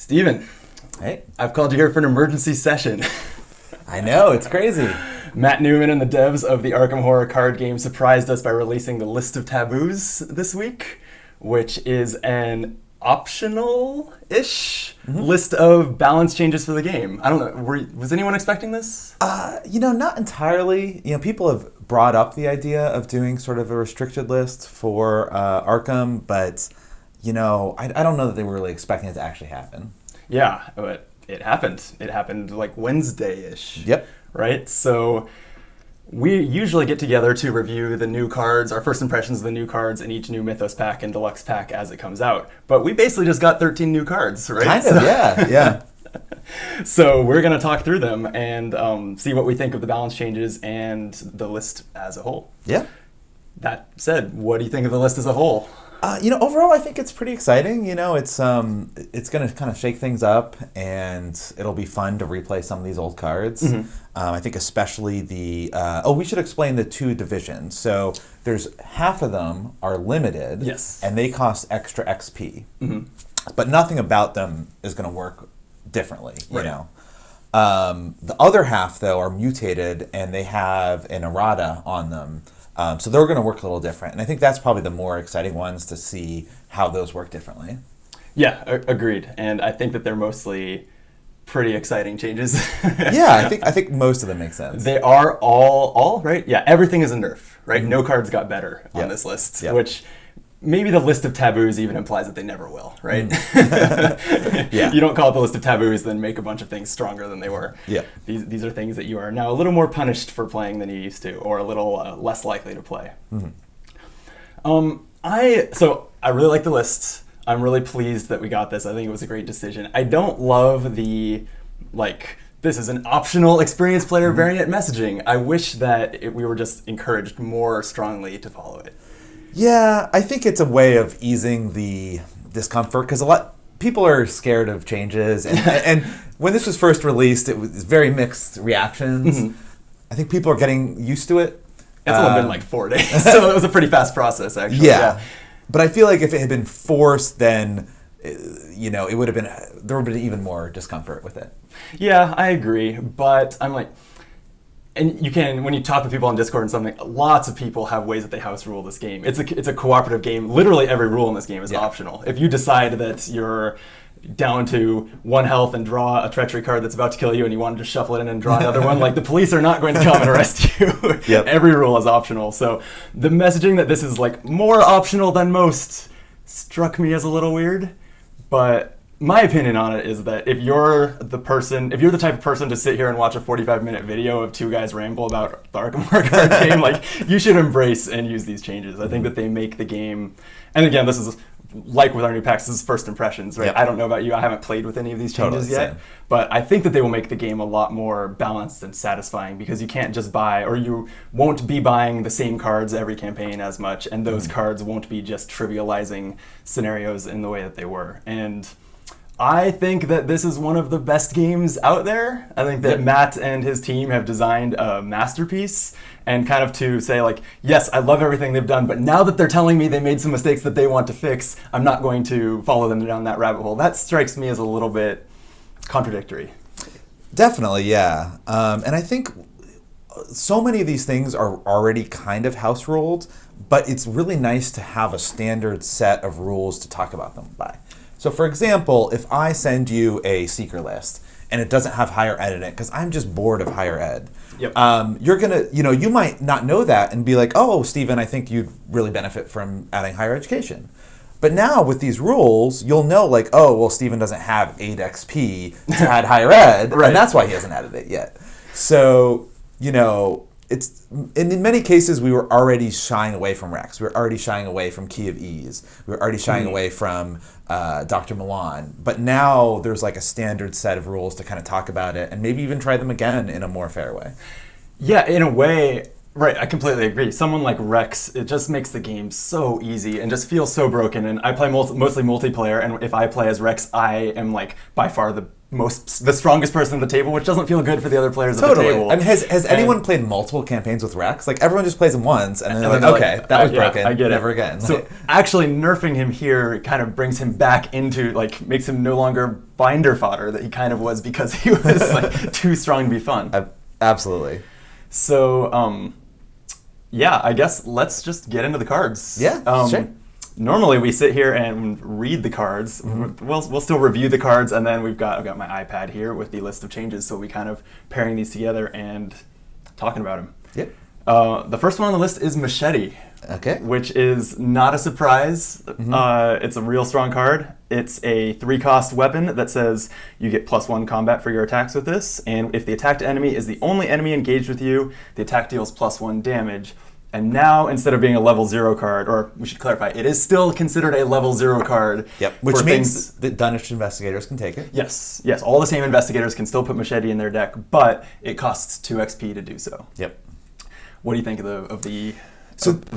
Steven, Hey. I've called you here for an emergency session. I know, it's crazy. Matt Newman and the devs of the Arkham horror card game surprised us by releasing the List of Taboos this week, which is an optional-ish list of balance changes for the game. I don't know, was anyone expecting this? Not entirely. People have brought up the idea of doing sort of a restricted list for Arkham, but, I don't know that they were really expecting it to actually happen. Yeah, but it happened. It happened like Wednesday-ish. Yep. Right? So we usually get together to review the new cards, our first impressions of the new cards in each new Mythos pack and Deluxe pack as it comes out. But we basically just got 13 new cards, right? Kind of, yeah. So we're going to talk through them and see what we think of the balance changes and the list as a whole. Yeah. That said, what do you think of the list as a whole? Overall, I think it's pretty exciting. It's going to kind of shake things up, and it'll be fun to replay some of these old cards. Mm-hmm. I think especially we should explain the two divisions. So there's half of them are limited, yes, and they cost extra XP. Mm-hmm. But nothing about them is going to work differently, right. The other half, though, are mutated, and they have an errata on them. So they're going to work a little different. And I think that's probably the more exciting ones to see how those work differently. Yeah, agreed. And I think that they're mostly pretty exciting changes. Yeah, I think most of them make sense. They are all right? Yeah, everything is a nerf, right? Mm-hmm. No cards got better on this list, which maybe the List of Taboos even implies that they never will, right? Yeah. You don't call it the List of Taboos, then make a bunch of things stronger than they were. Yeah. These are things that you are now a little more punished for playing than you used to, or a little less likely to play. Mm-hmm. I really like the list. I'm really pleased that we got this. I think it was a great decision. I don't love the, this is an optional experienced player variant messaging. I wish that we were just encouraged more strongly to follow it. Yeah, I think it's a way of easing the discomfort, because people are scared of changes, and when this was first released, it was very mixed reactions. Mm-hmm. I think people are getting used to it. It's only been 4 days, so it was a pretty fast process, actually. Yeah. But I feel like if it had been forced, then it would have been there would have been even more discomfort with it. Yeah, I agree, but I'm like. And you can, when you talk to people on Discord and something, lots of people have ways that they house rule this game. It's a cooperative game. Literally every rule in this game is optional. If you decide that you're down to 1 health and draw a treachery card that's about to kill you and you want to just shuffle it in and draw another one, the police are not going to come and arrest you. Yep. Every rule is optional. So the messaging that this is more optional than most struck me as a little weird, but my opinion on it is that if you're the type of person to sit here and watch a 45-minute video of two guys ramble about the Arkham horror card game, you should embrace and use these changes. I think that they make the game, and again, this is like with our new packs, this is first impressions, right? Yep. I don't know about you, I haven't played with any of these changes yet, same. But I think that they will make the game a lot more balanced and satisfying, because you can't just buy, or you won't be buying the same cards every campaign as much, and those cards won't be just trivializing scenarios in the way that they were. And I think that this is one of the best games out there. I think that Matt and his team have designed a masterpiece, and kind of to say yes, I love everything they've done, but now that they're telling me they made some mistakes that they want to fix, I'm not going to follow them down that rabbit hole. That strikes me as a little bit contradictory. Definitely, yeah. And I think so many of these things are already kind of house ruled, but it's really nice to have a standard set of rules to talk about them by. So for example, if I send you a seeker list and it doesn't have higher ed in it, because I'm just bored of higher ed, you're gonna, you might not know that and be like, oh, Steven, I think you'd really benefit from adding higher education. But now with these rules, you'll know oh, well, Steven doesn't have 8 XP to add higher ed, right. And that's why he hasn't added it yet. So, it's in many cases we were already shying away from Rex. We were already shying away from Key of Ease. We were already shying away from Dr. Milan. But now there's a standard set of rules to kind of talk about it and maybe even try them again in a more fair way. Yeah, in a way, right, I completely agree. Someone like Rex, it just makes the game so easy and just feels so broken. And I play mostly multiplayer, and if I play as Rex, I am by far the the strongest person at the table, which doesn't feel good for the other players at the table. I mean, has anyone played multiple campaigns with Rex? Like, everyone just plays him once, and then they're like, okay, that was broken. I get Never it. again. So actually nerfing him here kind of brings him back into, like, makes him no longer binder fodder that he kind of was because he was like too strong to be fun. Absolutely. So, yeah, I guess let's just get into the cards. Yeah, sure. Normally we sit here and read the cards. Mm-hmm. We'll still review the cards, and then I've got my iPad here with the list of changes, so we kind of pairing these together and talking about them. Yep. The first one on the list is Machete. Okay. Which is not a surprise. Mm-hmm. It's a real strong card. It's a 3-cost weapon that says you get +1 combat for your attacks with this, and if the attacked enemy is the only enemy engaged with you, the attack deals +1 damage. And now, instead of being a level 0 card, or we should clarify, it is still considered a level 0 card. Yep, which means that Dunwich investigators can take it. Yes, all the same investigators can still put Machete in their deck, but it costs 2 XP to do so. Yep. What do you think of the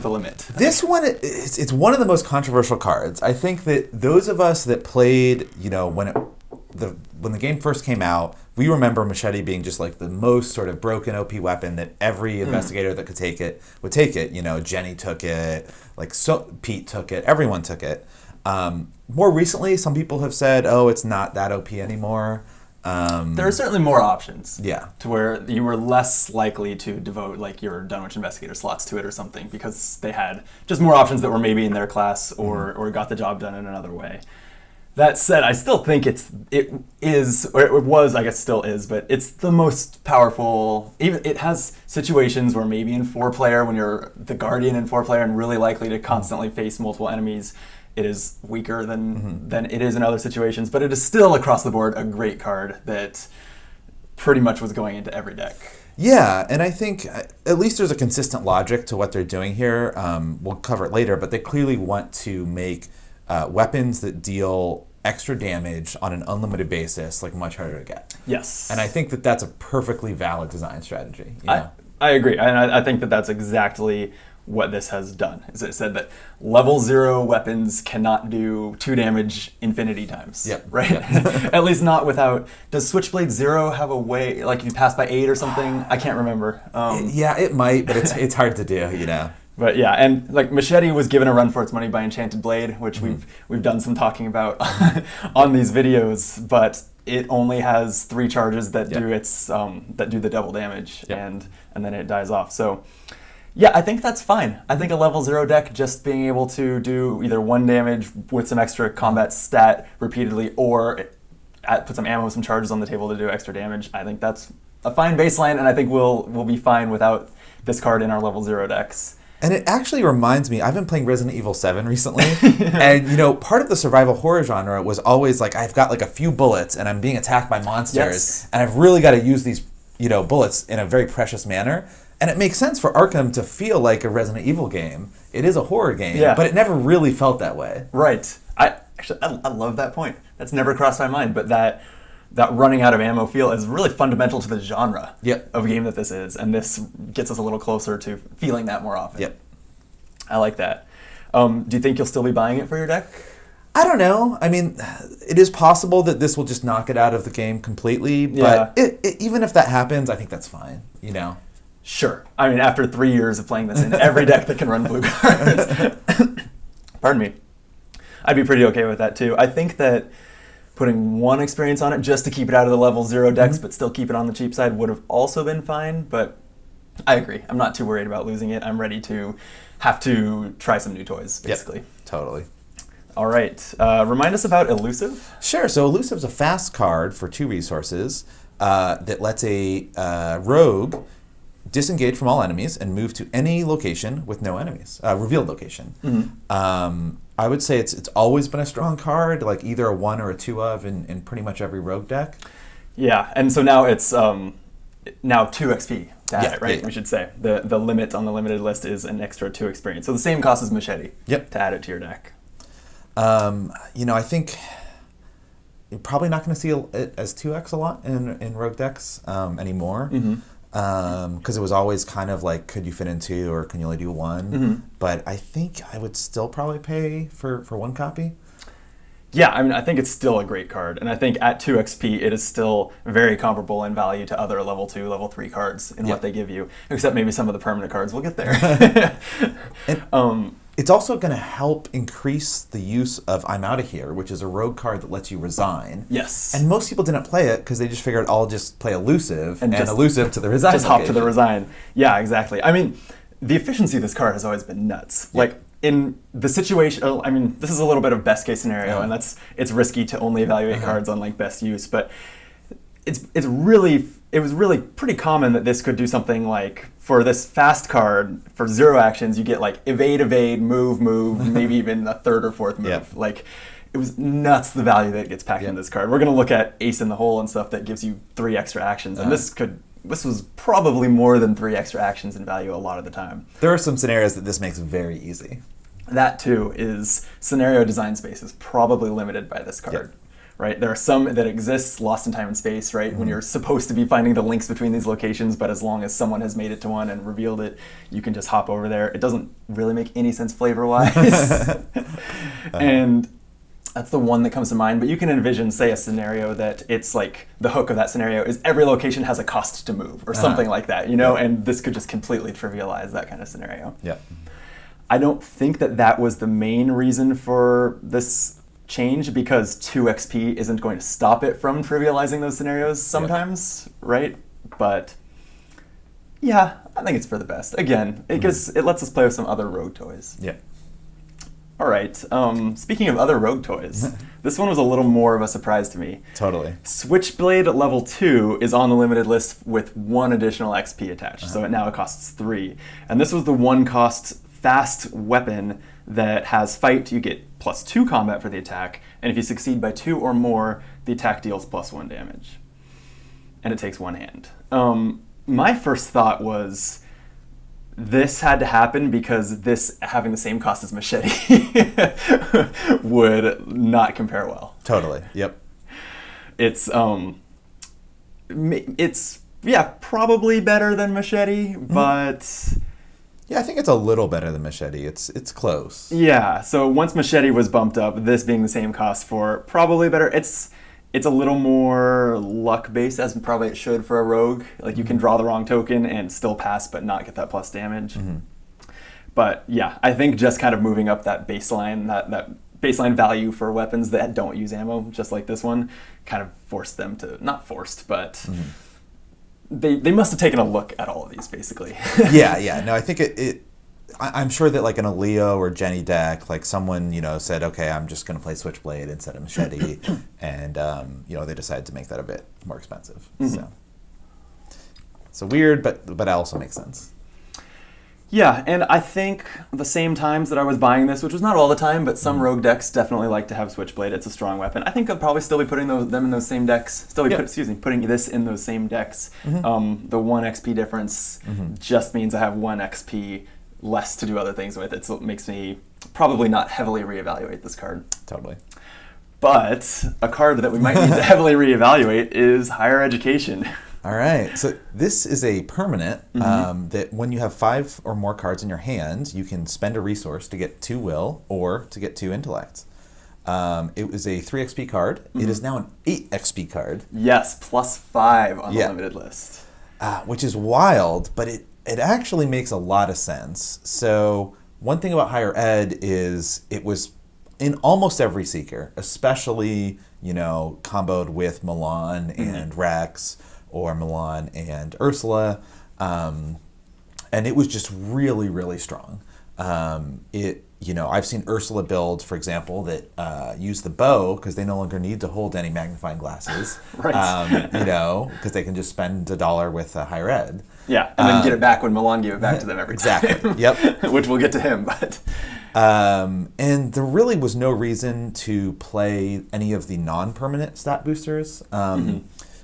limit? This one, it's one of the most controversial cards. I think that those of us that played, when the game first came out, we remember Machete being just like the most sort of broken OP weapon that every investigator that could take it would take it. Jenny took it, Pete took it, everyone took it. More recently, some people have said, oh, it's not that OP anymore. There are certainly more options. Yeah. To where you were less likely to devote like your Dunwich Investigator slots to it or something because they had just more options that were maybe in their class or got the job done in another way. That said, I still think it was, I guess still is, but it's the most powerful. Even it has situations where maybe in 4-player, when you're the Guardian in 4-player and really likely to constantly face multiple enemies, it is weaker than it is in other situations, but it is still across the board a great card that pretty much was going into every deck. Yeah, and I think at least there's a consistent logic to what they're doing here. We'll cover it later, but they clearly want to make weapons that deal extra damage on an unlimited basis much harder to get. Yes. And I think that that's a perfectly valid design strategy. I agree, and I think that that's exactly what this has done. Is it said that level 0 weapons cannot do 2 damage infinity times. Yep. Right? Yep. At least not without... Does Switchblade 0 have a way, like if you pass by 8 or something? I can't remember. Yeah, it might, but it's hard to do, But yeah, and like Machete was given a run for its money by Enchanted Blade, which we've done some talking about on these videos, but it only has 3 charges that do that do the double damage, and then it dies off. So yeah, I think that's fine. I think a level 0 deck just being able to do either 1 damage with some extra combat stat repeatedly, or put some ammo, some charges on the table to do extra damage. I think that's a fine baseline, and I think we'll be fine without this card in our level 0 decks. And it actually reminds me, I've been playing Resident Evil 7 recently, and part of the survival horror genre was always like, I've got like a few bullets and I'm being attacked by monsters, and I've really got to use these, bullets in a very precious manner. And it makes sense for Arkham to feel like a Resident Evil game. It is a horror game, but it never really felt that way. Right. I love that point. That's never crossed my mind, but that running out of ammo feel is really fundamental to the genre of game that this is, and this gets us a little closer to feeling that more often. Yep. I like that. Do you think you'll still be buying it for your deck? I don't know. I mean, it is possible that this will just knock it out of the game completely, but even if that happens, I think that's fine, Sure. I mean, after 3 years of playing this in every deck that can run blue cards, pardon me, I'd be pretty okay with that too. I think that putting 1 experience on it just to keep it out of the level 0 decks, but still keep it on the cheap side would have also been fine, but I agree. I'm not too worried about losing it. I'm ready to have to try some new toys, basically. Yep, totally. All right. Remind us about Elusive. Sure. So Elusive is a fast card for 2 resources that lets a rogue disengage from all enemies and move to any location with no enemies, revealed location. I would say it's always been a strong card, like either a 1 or a 2 of in pretty much every rogue deck. Yeah, and so now it's now 2 XP to add it, right? We should say. The limit on the limited list is an extra 2 experience. So the same cost as Machete to add it to your deck. I think you're probably not going to see it as 2x a lot in rogue decks anymore. Because it was always kind of like, could you fit in 2 or can you only do 1? But I think I would still probably pay for 1 copy. Yeah, I mean, I think it's still a great card, and I think at 2 XP, it is still very comparable in value to other level 2, level 3 cards in what they give you, except maybe some of the permanent cards. We'll get there. It's also going to help increase the use of I'm Out of Here, which is a rogue card that lets you resign. Yes. And most people didn't play it because they just figured I'll just play Elusive and Elusive to the resign. Just hop to the resign. Yeah, exactly. I mean, the efficiency of this card has always been nuts. Yeah. Like, in the situation, I mean, this is a little bit of best case scenario, and it's risky to only evaluate cards on like best use, but it was really pretty common that this could do something like, for this fast card, for 0 actions, you get like evade, move, maybe even a third or fourth move. Yeah. Like, it was nuts the value that gets packed in this card. We're gonna look at Ace in the Hole and stuff that gives you 3 extra actions, and this was probably more than 3 extra actions in value a lot of the time. There are some scenarios that this makes very easy. That too is scenario design space is probably limited by this card. Right? There are some that exist lost in time and space, right? When you're supposed to be finding the links between these locations, but as long as someone has made it to one and revealed it, you can just hop over there. It doesn't really make any sense flavor-wise. And that's the one that comes to mind, but you can envision, say, a scenario that it's like the hook of that scenario is every location has a cost to move or something like that, you know, and this could just completely trivialize that kind of scenario. Yeah. I don't think that was the main reason for this change, because 2 XP isn't going to stop it from trivializing those scenarios sometimes, right? But yeah, I think it's for the best. Again, it lets us play with some other rogue toys. Yeah. All right. Speaking of other rogue toys, this one was a little more of a surprise to me. Totally. Switchblade level 2 is on the limited list with 1 additional XP attached, so it now costs 3. And this was the 1-cost fast weapon that has fight. You get +2 combat for the attack, and if you succeed by 2 or more, the attack deals +1 damage. And it takes 1 hand. My first thought was, this had to happen because this having the same cost as Machete would not compare well. Totally. Yep. It's probably better than Machete, but Yeah, I think it's a little better than Machete. It's close. yeah. So once Machete was bumped up, this being the same cost for probably better. It's a little more luck based, as probably it should for a rogue. Like you can draw the wrong token and still pass, but not get that plus damage. But yeah, I think just kind of moving up that baseline, that baseline value for weapons that don't use ammo, just like this one, kind of forced them to, not forced, but they must have taken a look at all of these, basically. Yeah. No, I think I'm sure that like in a Leo or Jenny deck, like someone, said, okay, I'm just going to play Switchblade instead of Machete. And, they decided to make that a bit more expensive. So weird, but it also makes sense. Yeah, and I think the same times that I was buying this, which was not all the time, but some rogue decks definitely like to have Switchblade. It's a strong weapon. I think I'll probably still be putting them in those same decks. Putting this in those same decks. The 1 XP difference just means I have 1 XP less to do other things with it, so it makes me probably not heavily reevaluate this card. Totally. But a card that we might need to heavily reevaluate is Higher Education. All right. So this is a permanent that when you have 5 or more cards in your hand, you can spend a resource to get 2 will or to get 2 intellect. It was a 3 XP card. It is now an 8 XP card. Yes, +5 on the limited list. Which is wild, but it actually makes a lot of sense. So one thing about higher ed is it was in almost every Seeker, especially, comboed with Milan and Rex, or Milan and Ursula, and it was just really, really strong. I've seen Ursula build, for example, that use the bow because they no longer need to hold any magnifying glasses, right? Because they can just spend $1 with higher ed. Yeah, and then get it back when Milan gave it back to them every time. Exactly. Yep. Which we'll get to him, but. And there really was no reason to play any of the non-permanent stat boosters.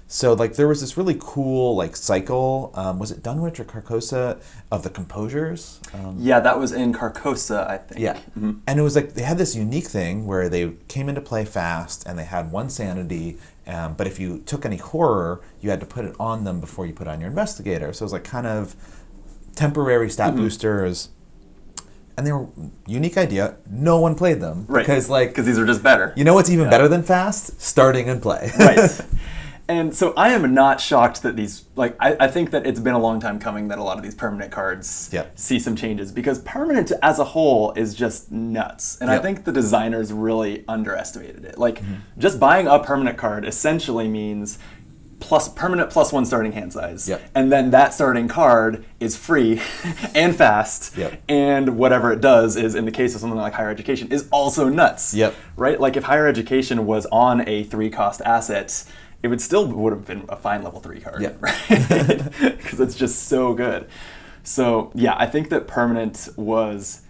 So there was this really cool cycle. Was it Dunwich or Carcosa of the composures? Yeah, that was in Carcosa, I think. Yeah, and it was they had this unique thing where they came into play fast and they had 1 sanity. But if you took any horror, you had to put it on them before you put on your investigator. So it was kind of temporary stat boosters. and they were unique idea. No one played them. Right. Because these are just better. You know what's even better than fast? Starting and play. Right. And so I am not shocked that these, I think that it's been a long time coming that a lot of these permanent cards see some changes, because permanent as a whole is just nuts. And I think the designers really underestimated it. Just buying a permanent card essentially means permanent +1 starting hand size. And then that starting card is free and fast. And whatever it does is, in the case of something like higher education, is also nuts. Right? Like if higher education was on a 3-cost asset, it would have been a fine level 3 card, right? Because it's just so good. So yeah, I think that permanent was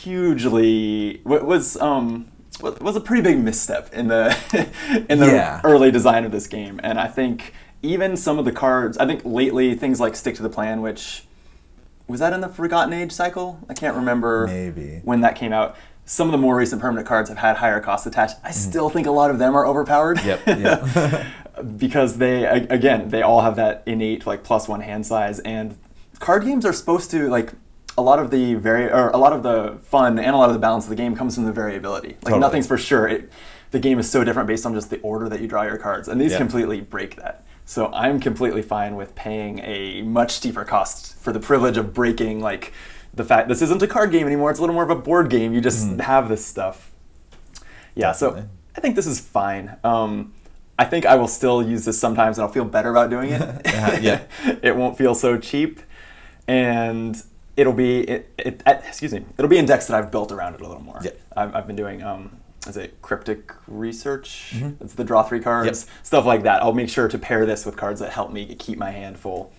was a pretty big misstep in the early design of this game. And I think even some of the cards, I think lately things like Stick to the Plan, which was that in the Forgotten Age cycle? I can't remember when that came out. Some of the more recent permanent cards have had higher costs attached. I still think a lot of them are overpowered. Because they all have that innate +1 hand size, and card games are supposed to a lot of the fun and a lot of the balance of the game comes from the variability. Nothing's for sure. The game is so different based on just the order that you draw your cards, and these completely break that. So I'm completely fine with paying a much steeper cost for the privilege of breaking the fact this isn't a card game anymore. It's a little more of a board game. You just have this stuff. Yeah, so I think this is fine. I think I will still use this sometimes, and I'll feel better about doing it. It won't feel so cheap, and it'll be it'll be in decks that I've built around it a little more. I've been doing cryptic research. It's the draw 3 cards, stuff like that. I'll make sure to pair this with cards that help me keep my hand full.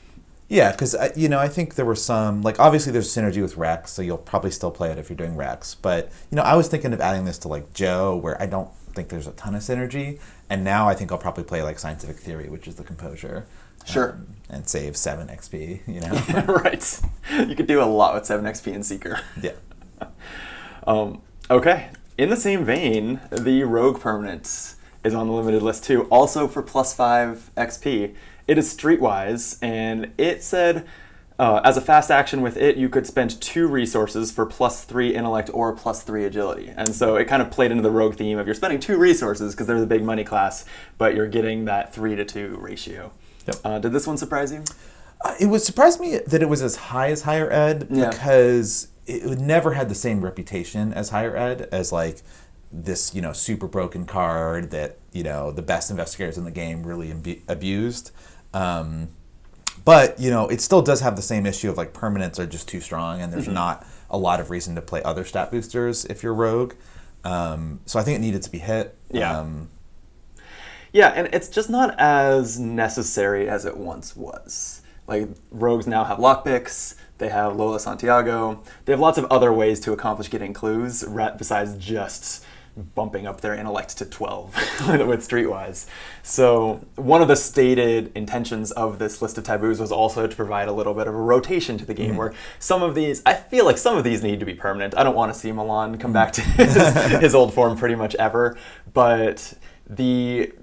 Yeah, because I think there were some, obviously there's synergy with Rex, so you'll probably still play it if you're doing Rex. But I was thinking of adding this to Joe, where I don't think there's a ton of synergy. And now I think I'll probably play Scientific Theory, which is the Composure. Sure. And save 7 XP, Right. You could do a lot with 7 XP in Seeker. Okay. In the same vein, the Rogue permanent is on the limited list too, also for +5 XP. It is Streetwise, and it said, as a fast action with it, you could spend 2 resources for +3 intellect or +3 agility. And so it kind of played into the Rogue theme of you're spending 2 resources because they're the big money class, but you're getting that 3-to-2 ratio. Did this one surprise you? It would surprise me that it was as high as higher ed, because it never had the same reputation as higher ed, as this super broken card that the best investigators in the game really abused. But it still does have the same issue of permanents are just too strong, and there's not a lot of reason to play other stat boosters if you're Rogue. So I think it needed to be hit. Yeah, and it's just not as necessary as it once was. Rogues now have lockpicks, they have Lola Santiago, they have lots of other ways to accomplish getting clues besides just bumping up their intellect to 12 with Streetwise. So one of the stated intentions of this list of taboos was also to provide a little bit of a rotation to the game, where some of these, I feel like some of these need to be permanent. I don't want to see Milan come back to his old form pretty much ever, but the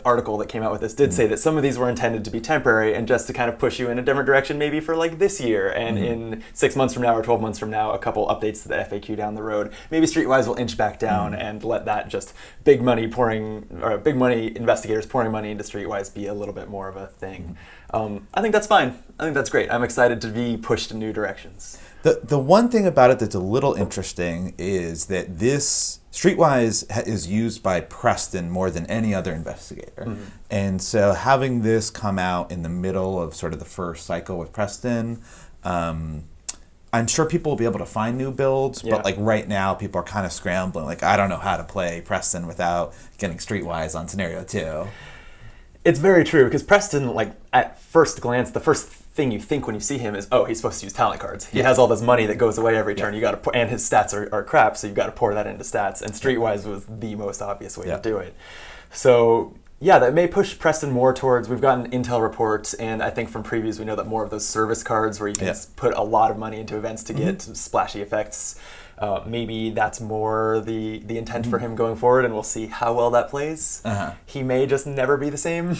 article that came out with this did say that some of these were intended to be temporary and just to kind of push you in a different direction, maybe for this year, and in 6 months from now or 12 months from now, a couple updates to the FAQ down the road, maybe Streetwise will inch back down and let that just big money investigators pouring money into Streetwise be a little bit more of a thing. I think that's fine. I think that's great. I'm excited to be pushed in new directions. The one thing about it that's a little interesting is that this Streetwise is used by Preston more than any other investigator. And so having this come out in the middle of sort of the first cycle with Preston, I'm sure people will be able to find new builds, but right now people are kind of scrambling. I don't know how to play Preston without getting Streetwise on scenario 2. It's very true, because Preston, at first glance, the first thing you think when you see him is, oh, he's supposed to use talent cards. He has all this money that goes away every turn. You got to, and his stats are crap, so you got to pour that into stats. And Streetwise was the most obvious way to do it. So yeah, that may push Preston more towards. We've gotten intel reports, and I think from previews we know that more of those service cards where you can put a lot of money into events to get splashy effects. Maybe that's more the intent for him going forward, and we'll see how well that plays. He may just never be the same,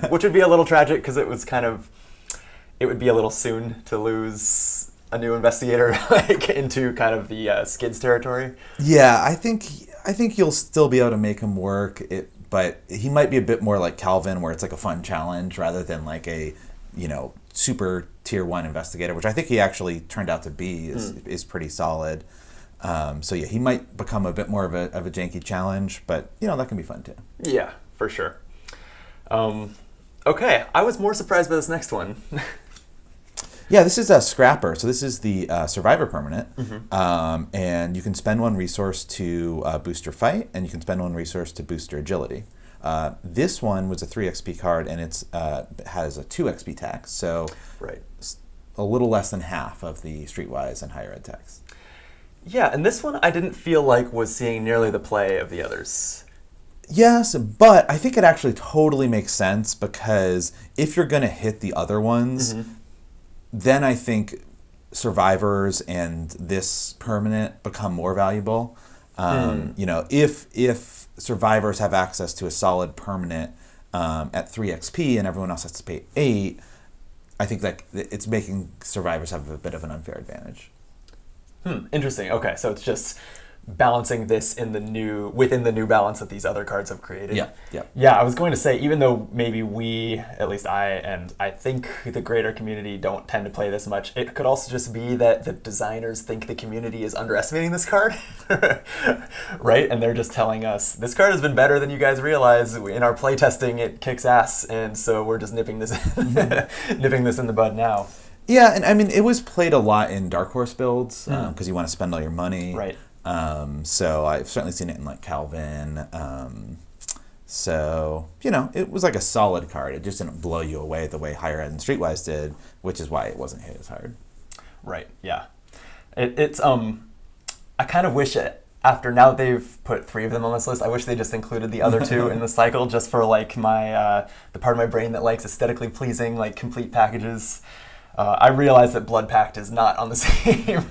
which would be a little tragic, because it would be a little soon to lose a new investigator like into kind of the skids territory? Yeah, I think you'll still be able to make him work. But he might be a bit more like Calvin, where it's like a fun challenge rather than like a, super tier 1 investigator, which I think he actually turned out to be is pretty solid. So yeah, he might become a bit more of a janky challenge, but that can be fun too. Yeah, for sure. Okay, I was more surprised by this next one. Yeah, this is a Scrapper. So this is the Survivor permanent. And you can spend 1 resource to boost your fight, and you can spend 1 resource to boost your agility. This one was a 3 XP card, and it has a 2 XP tax, so right. A little less than half of the Streetwise and higher ed tax. Yeah, and this one I didn't feel like was seeing nearly the play of the others. Yes, but I think it actually totally makes sense, because if you're going to hit the other ones, then I think Survivors and this permanent become more valuable. If Survivors have access to a solid permanent at 3 XP and everyone else has to pay 8, I think that it's making Survivors have a bit of an unfair advantage. Interesting. Okay, so it's just balancing this within the new balance that these other cards have created. Yeah, I was going to say, even though maybe we, at least I, and I think the greater community don't tend to play this much, it could also just be that the designers think the community is underestimating this card, right? And they're just telling us, this card has been better than you guys realize. In our playtesting, it kicks ass, and so we're just nipping this in the bud now. Yeah, and I mean, it was played a lot in Dark Horse builds, because you want to spend all your money. Right. So I've certainly seen it in like Calvin. So, it was like a solid card. It just didn't blow you away the way higher ed and Streetwise did, which is why it wasn't hit as hard. Right. Yeah. It's I kind of wish after now that they've put 3 of them on this list, I wish they just included the other 2 in the cycle, just for like the part of my brain that likes aesthetically pleasing, like complete packages. I realize that Blood Pact is not on the same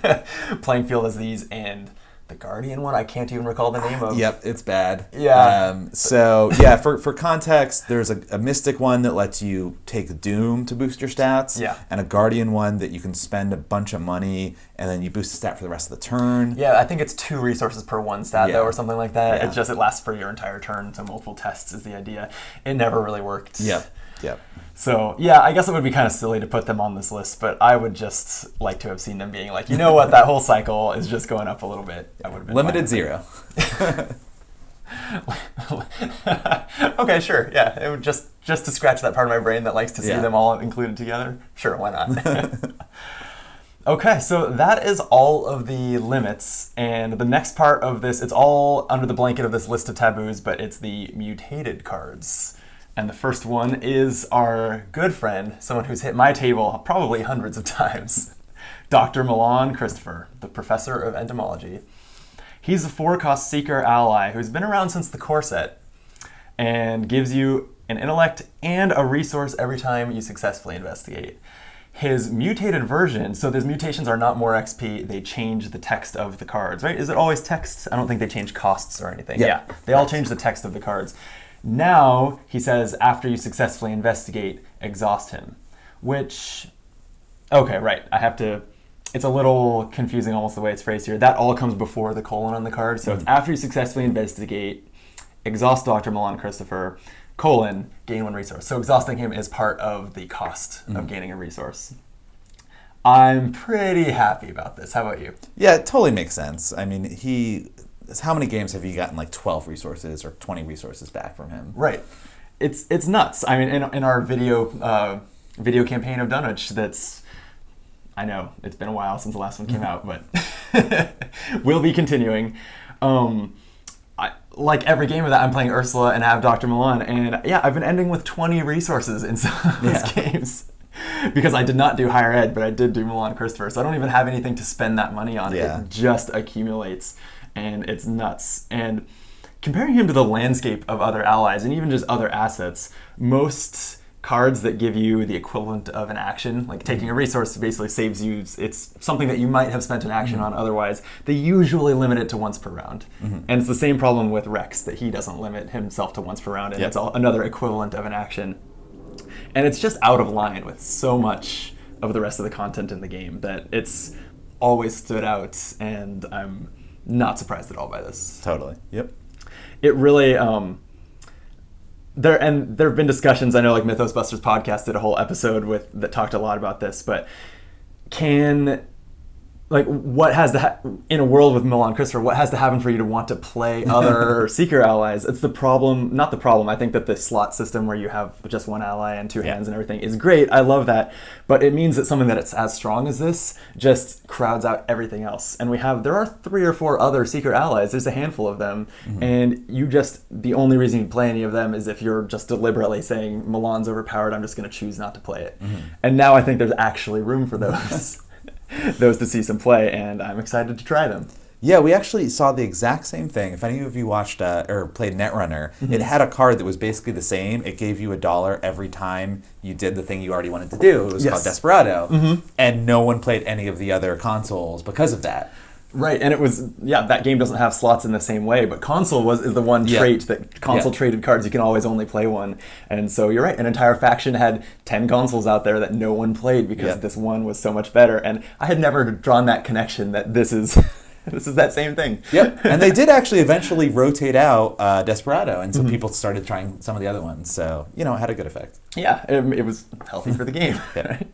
playing field as these, and the Guardian one I can't even recall the name of. Yep, it's bad. Yeah. For context, there's a Mystic one that lets you take Doom to boost your stats, and a Guardian one that you can spend a bunch of money and then you boost the stat for the rest of the turn. Yeah, I think it's 2 resources per 1 stat though, or something like that. Yeah. It lasts for your entire turn, so multiple tests is the idea. It never really worked. Yep. So, yeah, I guess it would be kind of silly to put them on this list, but I would just like to have seen them being like, you know what, that whole cycle is just going up a little bit. I would have been limited 0. Okay, sure, yeah. It would just to scratch that part of my brain that likes to see them all included together. Sure, why not? Okay, so that is all of the limits, and the next part of this, it's all under the blanket of this list of taboos, but it's the mutated cards. And the first one is our good friend, someone who's hit my table probably hundreds of times, Dr. Milan Christopher, the professor of entomology. He's a 4-cost seeker ally who's been around since the core set and gives you an intellect and a resource every time you successfully investigate. His mutated version, so those mutations are not more XP, they change the text of the cards, right? Is it always text? I don't think they change costs or anything. Yeah, they all change the text of the cards. Now, he says, after you successfully investigate, exhaust him. Which, okay, right, it's a little confusing almost the way it's phrased here. That all comes before the colon on the card. So it's after you successfully investigate, exhaust Dr. Milan Christopher, colon, gain 1 resource. So exhausting him is part of the cost of gaining a resource. I'm pretty happy about this. How about you? Yeah, it totally makes sense. I mean, how many games have you gotten like 12 resources or 20 resources back from him? Right. It's nuts. I mean, in our video campaign of Dunwich, I know it's been a while since the last one came out, but we'll be continuing. Like every game of that, I'm playing Ursula and have Dr. Milan, and yeah, I've been ending with 20 resources in some of these games. Because I did not do higher ed, but I did do Milan Christopher, so I don't even have anything to spend that money on. It just accumulates. And it's nuts. And comparing him to the landscape of other allies and even just other assets, most cards that give you the equivalent of an action, like taking a resource basically saves you, it's something that you might have spent an action on otherwise, they usually limit it to once per round. And it's the same problem with Rex, that he doesn't limit himself to once per round, and it's another equivalent of an action. And it's just out of line with so much of the rest of the content in the game, that it's always stood out, and I'm not surprised at all by this. Totally. Yep. It really there have been discussions. I know like Mythos Busters podcast did a whole episode that talked a lot about this, but what has to in a world with Milan Christopher, what has to happen for you to want to play other Seeker allies? It's the problem, not the problem. I think that the slot system where you have just one ally and two hands and everything is great. I love that. But it means that something that it's as strong as this just crowds out everything else. And there are 3 or 4 other Seeker allies. There's a handful of them. And the only reason you play any of them is if you're just deliberately saying, Milan's overpowered, I'm just going to choose not to play it. And now I think there's actually room for those. Those to see some play, and I'm excited to try them. Yeah, we actually saw the exact same thing. If any of you watched or played Netrunner, it had a card that was basically the same. It gave you $1 every time you did the thing you already wanted to do. It was called Desperado, and no one played any of the other consoles because of that. Right, and it was, that game doesn't have slots in the same way, but console is the one trait that console traded cards, you can always only play one. And so you're right, an entire faction had 10 consoles out there that no one played because this one was so much better. And I had never drawn that connection that this is that same thing. Yep, and they did actually eventually rotate out Desperado, and so people started trying some of the other ones. So, it had a good effect. Yeah, it was healthy for the game. Right?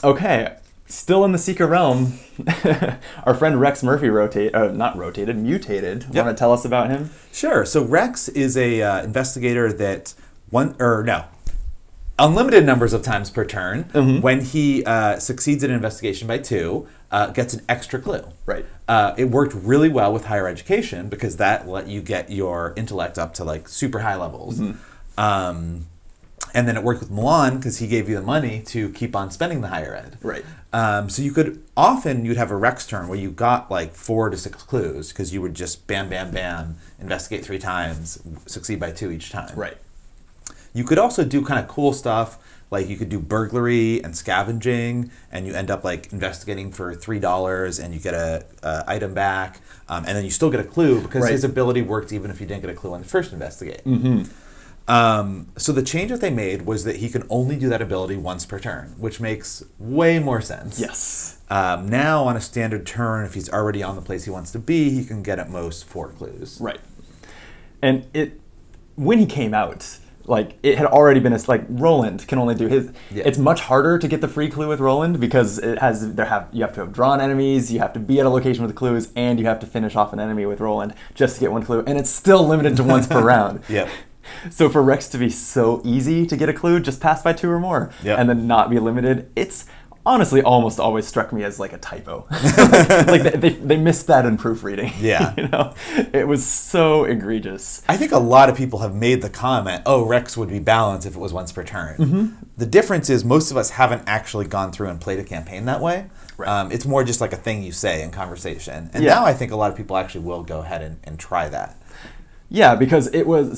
Okay. Still in the Seeker realm, our friend Rex Murphy mutated. Want to tell us about him? Sure. So Rex is a investigator that unlimited numbers of times per turn. When he succeeds in an investigation by 2, gets an extra clue. Right. It worked really well with higher education because that let you get your intellect up to like super high levels. And then it worked with Milan because he gave you the money to keep on spending the higher ed. Right. So you'd have a Rex turn where you got like 4 to 6 clues because you would just bam, bam, bam, investigate 3 times, succeed by 2 each time. Right. You could also do kind of cool stuff, like you could do burglary and scavenging, and you end up like investigating for $3 and you get a item back, and then you still get a clue because his ability worked even if you didn't get a clue on the first investigate. So the change that they made was that he can only do that ability once per turn, which makes way more sense. Yes. Now on a standard turn, if he's already on the place he wants to be, he can get at most 4 clues. Right. And when he came out, like it had already been Roland can only do his. It's much harder to get the free clue with Roland because you have to have drawn enemies, you have to be at a location with the clues, and you have to finish off an enemy with Roland just to get 1 clue, and it's still limited to once per round. Yep. So for Rex to be so easy to get a clue, just pass by 2 or more, and then not be limited, it's honestly almost always struck me as like a typo. they missed that in proofreading. Yeah. It was so egregious. I think a lot of people have made the comment, Rex would be balanced if it was once per turn. The difference is most of us haven't actually gone through and played a campaign that way. Right. It's more just like a thing you say in conversation. And now I think a lot of people actually will go ahead and try that. Yeah, because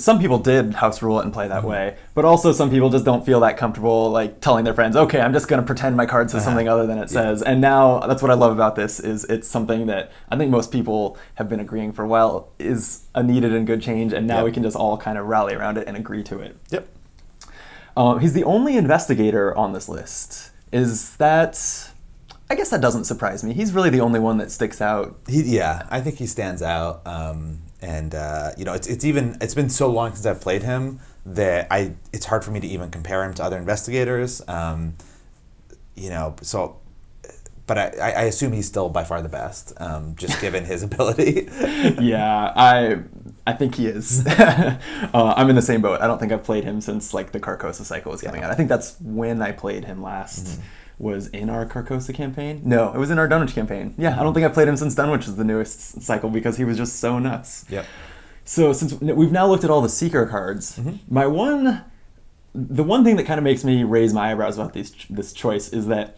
some people did house rule it and play that way, but also some people just don't feel that comfortable like telling their friends, okay, I'm just going to pretend my card says something other than it says. And now that's what I love about this is it's something that I think most people have been agreeing for a while is a needed and good change, and now we can just all kind of rally around it and agree to it. Yep. He's the only investigator on this list. I guess that doesn't surprise me. He's really the only one that sticks out. I think he stands out. And it's been so long since I've played him that it's hard for me to even compare him to other investigators. But I assume he's still by far the best, just given his ability. Yeah, I think he is. I'm in the same boat. I don't think I've played him since like the Carcosa cycle was coming out. I think that's when I played him last. Was in our Carcosa campaign? No, it was in our Dunwich campaign. Yeah, I don't think I've played him since Dunwich is the newest cycle because he was just so nuts. Yep. So since we've now looked at all the Seeker cards, the one thing that kind of makes me raise my eyebrows about these choices is that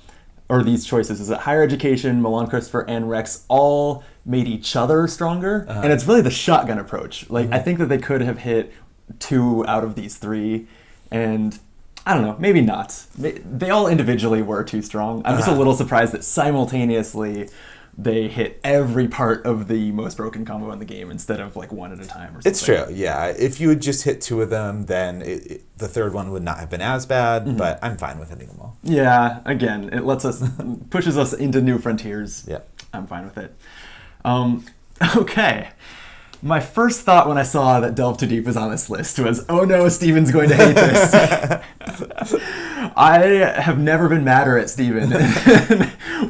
Higher Education, Milan Christopher, and Rex all made each other stronger, and it's really the shotgun approach. Like I think that they could have hit 2 out of these 3, and I don't know, maybe not. They all individually were too strong. I'm just a little surprised that simultaneously they hit every part of the most broken combo in the game instead of like one at a time or something. It's true, yeah. If you had just hit 2 of them, then the third one would not have been as bad, but I'm fine with hitting them all. Yeah, again, it pushes us into new frontiers. Yeah. I'm fine with it. Okay. My first thought when I saw that Delve Too Deep was on this list was, oh no, Steven's going to hate this. I have never been madder at Steven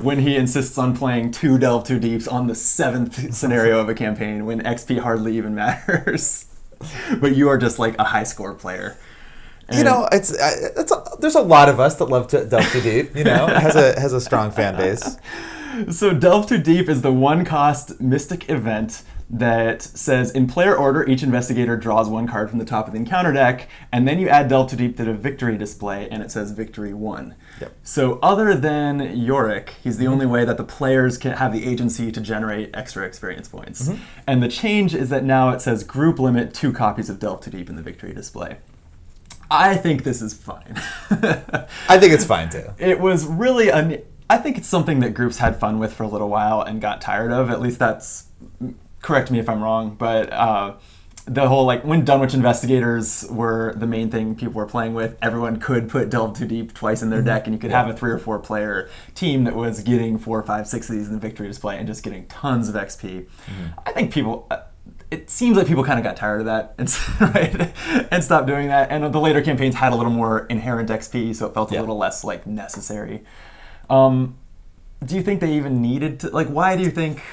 when he insists on playing 2 Delve Too Deeps on the 7th scenario of a campaign when XP hardly even matters. But you are just like a high score player. And there's a lot of us that love to Delve Too Deep, it has a strong fan base. So Delve Too Deep is the 1-cost mystic event that says in player order, each investigator draws 1 card from the top of the encounter deck, and then you add Delve Too Deep to the victory display, and it says victory 1. Yep. So other than Yorick, he's the only way that the players can have the agency to generate extra experience points. Mm-hmm. And the change is that now it says group limit 2 copies of Delve Too Deep in the victory display. I think this is fine. I think it's fine too. It was really I think it's something that groups had fun with for a little while and got tired of. At least that's, correct me if I'm wrong, but the whole, like, when Dunwich Investigators were the main thing people were playing with, everyone could put Delve Too Deep twice in their deck, and you could have a 3 or 4 player team that was getting 4, 5, 6 of these in the victory display and just getting tons of XP. I think people... it seems like people kind of got tired of that and stopped doing that. And the later campaigns had a little more inherent XP, so it felt a little less like necessary. Do you think they even needed to? Like, why do you think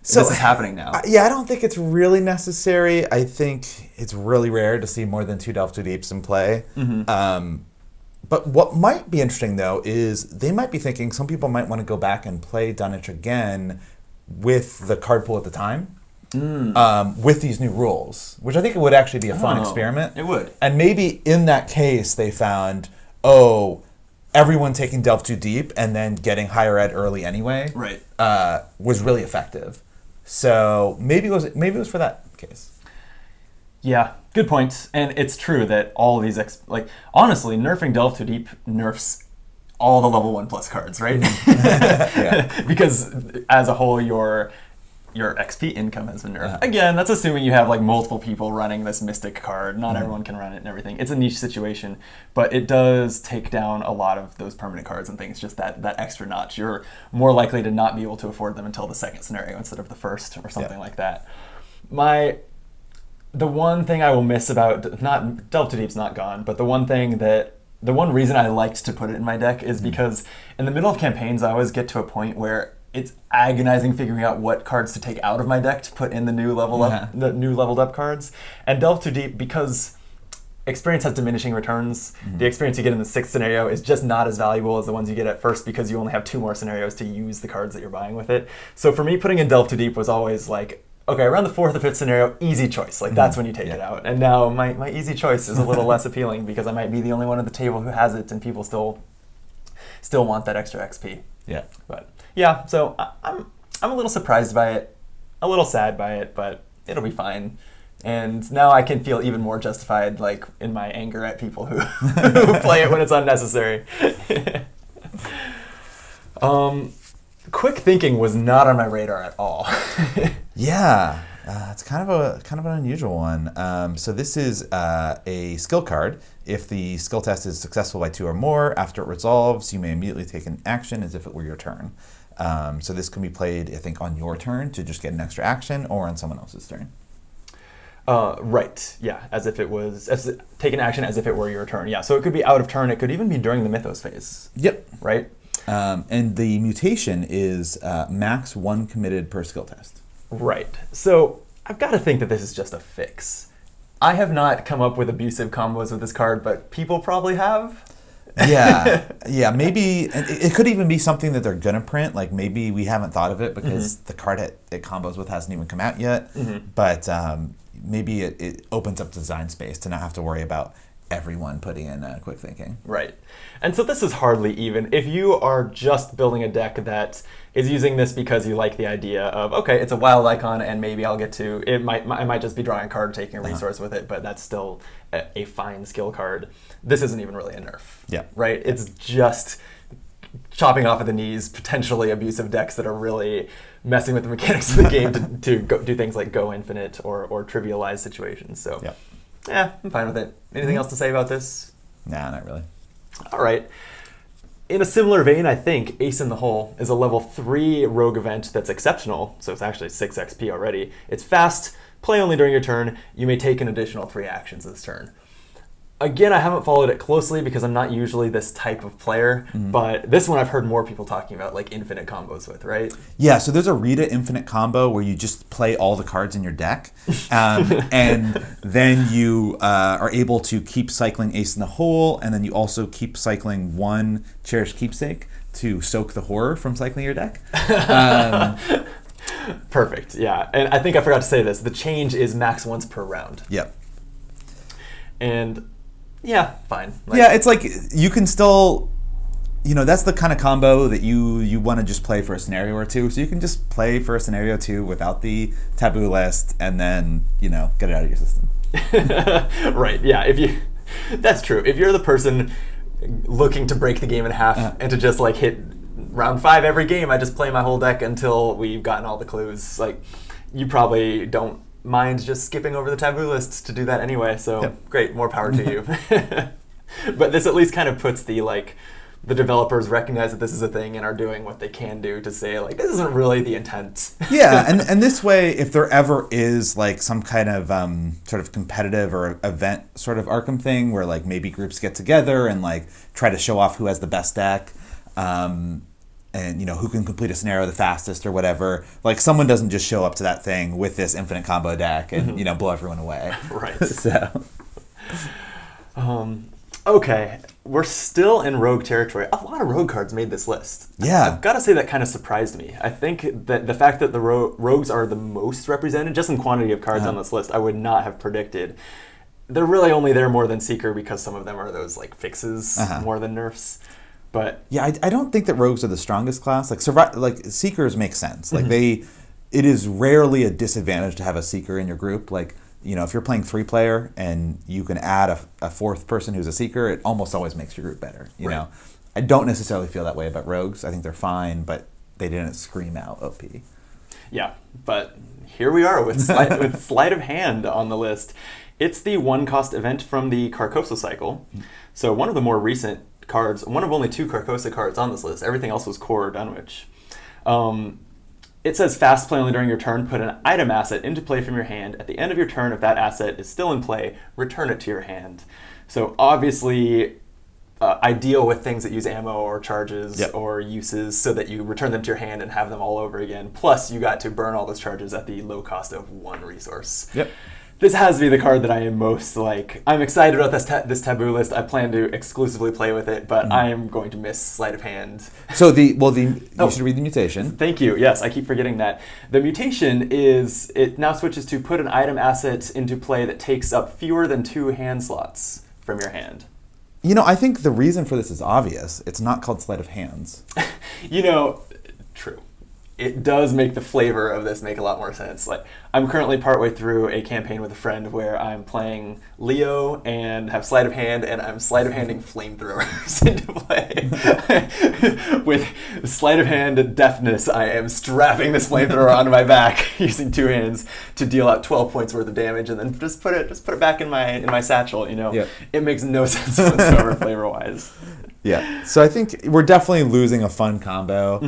this is happening now? I don't think it's really necessary. I think it's really rare to see more than 2 Delve Too Deeps in play. But what might be interesting, though, is they might be thinking some people might want to go back and play Dunwich again with the card pool at the time. With these new rules, which I think it would actually be a fun experiment. It would. And maybe in that case they found, everyone taking Delve Too Deep and then getting higher ed early anyway, right, was really effective. So maybe it was for that case. Yeah, good point. And it's true that all of these honestly, nerfing Delve Too Deep nerfs all the level 1+ cards, right? Because as a whole, your XP income has been nerfed. Again, that's assuming you have like multiple people running this mystic card. Not everyone can run it and everything. It's a niche situation, but it does take down a lot of those permanent cards and things, just that extra notch. You're more likely to not be able to afford them until the 2nd scenario instead of the 1st or something like that. The one thing I will miss about, not Delve Too Deep's not gone, but the one reason I liked to put it in my deck is because in the middle of campaigns, I always get to a point where it's agonizing figuring out what cards to take out of my deck to put in the new leveled up cards. And Delve Too Deep, because experience has diminishing returns, the experience you get in the 6th scenario is just not as valuable as the ones you get at first because you only have 2 more scenarios to use the cards that you're buying with it. So for me, putting in Delve Too Deep was always like, okay, around the 4th or 5th scenario, easy choice. Like that's when you take it out. And now my easy choice is a little less appealing because I might be the only one at the table who has it and people still want that extra XP. Yeah. But yeah, so I'm a little surprised by it, a little sad by it, but it'll be fine. And now I can feel even more justified, like in my anger at people who play it when it's unnecessary. Quick thinking was not on my radar at all. Yeah, it's kind of an unusual one. So this is a skill card. If the skill test is successful by 2 or more, after it resolves, you may immediately take an action as if it were your turn. So this can be played, I think, on your turn to just get an extra action, or on someone else's turn. Right. Yeah. Take an action as if it were your turn. Yeah. So it could be out of turn. It could even be during the mythos phase. Yep. Right. And the mutation is max 1 committed per skill test. Right. So I've got to think that this is just a fix. I have not come up with abusive combos with this card, but people probably have. Yeah, maybe it could even be something that they're gonna print. Like maybe we haven't thought of it because the card it combos with hasn't even come out yet. But maybe it opens up design space to not have to worry about everyone putting in quick thinking. Right. And so this is hardly even. If you are just building a deck that is using this because you like the idea of, okay, it's a wild icon and maybe I'll get to, I might just be drawing a card, taking a resource with it, but that's still a fine skill card. This isn't even really a nerf. Yeah. Right? It's just chopping off at the knees, potentially abusive decks that are really messing with the mechanics of the game to do things like go infinite or trivialize situations. So, yeah, I'm fine with it. Anything else to say about this? Nah, not really. All right. In a similar vein, I think Ace in the Hole is a level 3 rogue event that's exceptional, so it's actually 6 XP already. It's fast, play only during your turn. You may take an additional 3 actions this turn. Again, I haven't followed it closely because I'm not usually this type of player, but this one I've heard more people talking about, like infinite combos with, right? Yeah, so there's a Rita infinite combo where you just play all the cards in your deck, and then you are able to keep cycling Ace in the Hole, and then you also keep cycling 1 Cherished Keepsake to soak the horror from cycling your deck. Perfect, yeah. And I think I forgot to say this. The change is max once per round. Yep. And yeah, fine. Yeah, it's like you can still, that's the kind of combo that you want to just play for a scenario or two. So you can just play for a scenario or two without the taboo list and then, get it out of your system. Right, yeah. That's true. If you're the person looking to break the game in half and to just like hit round 5 every game, I just play my whole deck until we've gotten all the clues, like you probably don't mind just skipping over the taboo lists to do that anyway, so great, more power to you. But this at least kind of puts the developers recognize that this is a thing and are doing what they can do to say, like, this isn't really the intent. Yeah, and this way, if there ever is like some kind of sort of competitive or event sort of Arkham thing where like maybe groups get together and like try to show off who has the best deck, and who can complete a scenario the fastest or whatever, like someone doesn't just show up to that thing with this infinite combo deck and blow everyone away. Right. So okay, we're still in rogue territory. A lot of rogue cards made this list. Yeah, I've got to say that kind of surprised me. I think that the fact that the rogues are the most represented just in quantity of cards on this list, I would not have predicted. They're really only there more than Seeker because some of them are those like fixes more than nerfs. But yeah, I don't think that rogues are the strongest class. Like Seekers make sense. Like it is rarely a disadvantage to have a Seeker in your group. Like if you're playing 3-player and you can add a 4th person who's a Seeker, it almost always makes your group better. You know, I don't necessarily feel that way about rogues. I think they're fine, but they didn't scream out OP. Yeah, but here we are with Sleight of Hand on the list. It's the 1-cost event from the Carcosa cycle. So one of the more recent cards, one of only 2 Carcosa cards on this list. Everything else was core or Dunwich. It says fast play only during your turn. Put an item asset into play from your hand. At the end of your turn, if that asset is still in play, return it to your hand. So obviously ideal with things that use ammo or charges or uses so that you return them to your hand and have them all over again. Plus you got to burn all those charges at the low cost of 1 resource. Yep. This has to be the card that I am most I'm excited about this taboo list. I plan to exclusively play with it, but I am going to miss Sleight of Hand. So you should read the mutation. Thank you. Yes, I keep forgetting that. The mutation it now switches to put an item asset into play that takes up fewer than 2 hand slots from your hand. I think the reason for this is obvious. It's not called Sleight of Hands. True. It does make the flavor of this make a lot more sense. Like, I'm currently partway through a campaign with a friend where I'm playing Leo and have Sleight of Hand, and I'm Sleight of Handing flamethrowers into play. With Sleight of Hand deftness, I am strapping this flamethrower onto my back using 2 hands to deal out 12 points worth of damage, and then just put it back in my satchel. It makes no sense whatsoever flavor-wise. Yeah, so I think we're definitely losing a fun combo,